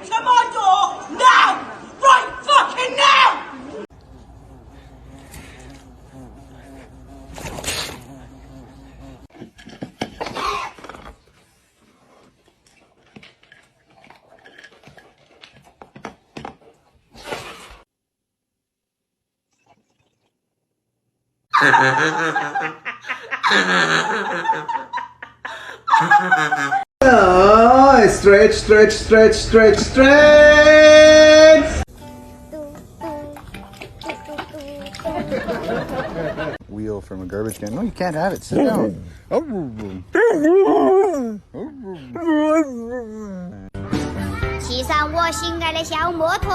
To my door now! Right fucking now! Oh, stretch, stretch, stretch, stretch, stretch. Wheel from a garbage can. No, you can't have it. Sit down. 骑上我心爱的小摩托。